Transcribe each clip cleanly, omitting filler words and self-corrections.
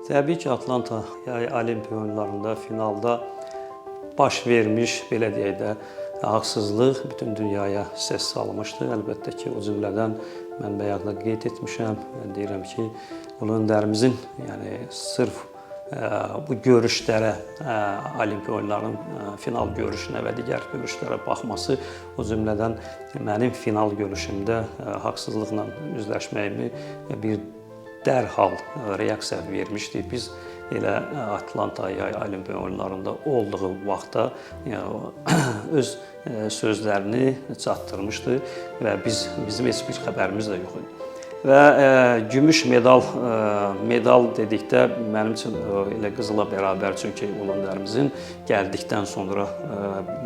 Təbii ki, Atlanta Olimpiya oyunlarında finalda baş vermiş, belə deyək də, haqsızlıq bütün dünyaya səs salmışdı. Əlbəttə ki, o cümlədən mən bayaq da qeyd etmişəm, deyirəm ki, ulu öndərimizin, yəni sırf bu görüşlərə, Olimpiya oyunlarının final görüşünə və digər görüşlərə baxması, o cümlədən mənim final görüşümdə haqsızlıqla üzləşməyimi bir dərhal reaksiya vermişdi. Biz elə Atlanta Olimpiya oyunlarında olduğu vaxtda öz sözlərini çatdırmışdı və bizim heç bir xəbərimiz də yox idi. Və gümüş medal dedikdə mənim üçün elə qızıla bərabər, çünki ulu öndərimizin gəldikdən sonra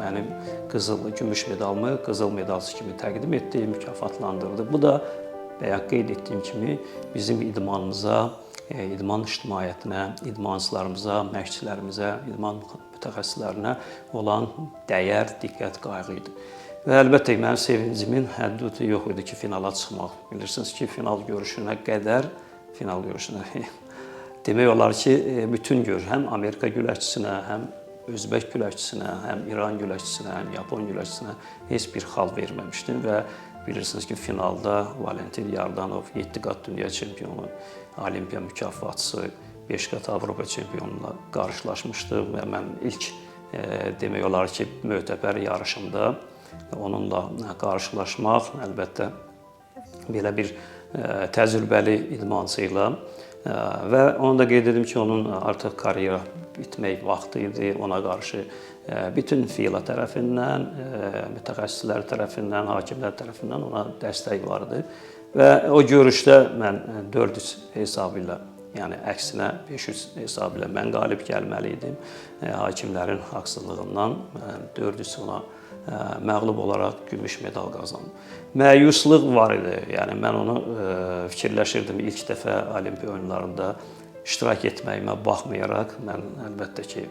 mənim gümüş medalımı qızıl medalçı kimi təqdim etdi, mükafatlandırdı. Bu da bayaq qeyd etdiyim kimi bizim idmanımıza, idman ictimaiyyətinə, idmançılarımıza, məşqçilərimizə, idman mütəxəssislərinə olan dəyər, diqqət, qayğı idi. Və əlbəttə mənim sevincimin həddi yox idi ki, finala çıxmaq. Bilirsiniz ki, final görüşünə qədər, demək olar ki, bütün həm Amerika güləşçisinə, həm Özbək güləşçisinə, həm İran güləşçisinə, həm Yapon güləşçisinə heç bir xal verməmişdim və bilirsiniz ki, finalda Valentin Yardanov 7 qat dünya çempionu, Olimpiya mükafatçısı, 5 qat Avropa çempionuyla qarşılaşmışdı və mən ilk demək olar ki, mötəbər yarışımda onunla qarşılaşmaq, əlbəttə belə bir təcrübəli idmançı ilə və onu da qeyd edim ki, onun artıq karyera bitmək vaxtı idi, ona qarşı bütün FİLA tərəfindən, mütəxəssislər tərəfindən, hakimlər tərəfindən ona dəstək vardı və o görüşdə mən 4-3 hesabı ilə, yəni əksinə 5-3 hesabı ilə mən qalib gəlməli idim. Hakimlərin haqsızlığından 4-3 ona məğlub olaraq gümüş medal qazandım. Məyuslıq var idi, yəni mən onu fikirləşirdim ilk dəfə Olimpiya oyunlarında iştirak etməyimə baxmayaraq, mən əlbəttə ki,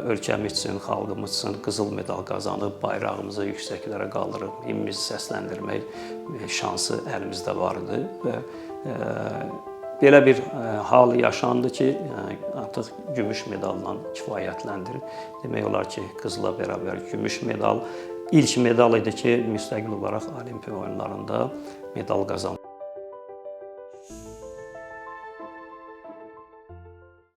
ölkəmiz üçün, xalqımız üçün qızıl medal qazanıb, bayrağımızı yüksəklərə qaldırıb, himnimizi səsləndirmək şansı əlimizdə var idi və belə bir hal yaşandı ki, artıq gümüş medalla kifayətləndirib. Demək olar ki, qızıla bərabər gümüş medal ilk medal idi ki, müstəqil olaraq Olimpiya oyunlarında medal qazandı.